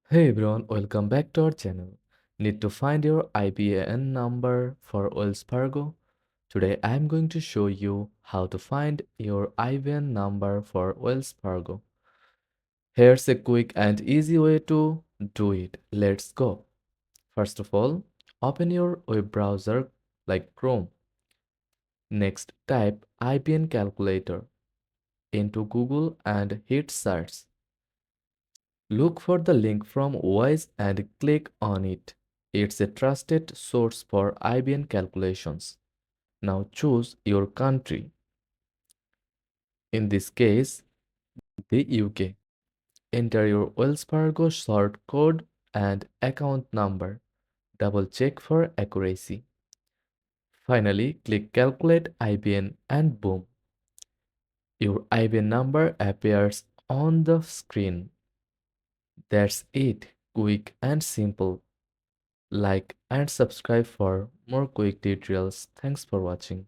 Hey everyone, welcome back to our channel. Need to find your IBAN number for Wells Fargo? Today I'm going to show you how to find your IBAN number for Wells Fargo. Here's a quick and easy way to do it. Let's go. First of all, open your web browser like Chrome. Next, type IBAN calculator into Google and hit search. Look for the link from Wise and click on it. It's a trusted source for IBAN calculations. Now choose your country. In this case, the UK. Enter your Wells Fargo sort code and account number. Double check for accuracy. Finally, click Calculate IBAN and boom, your IBAN number appears on the screen. That's it, quick and simple. Like and subscribe for more quick tutorials. Thanks for watching.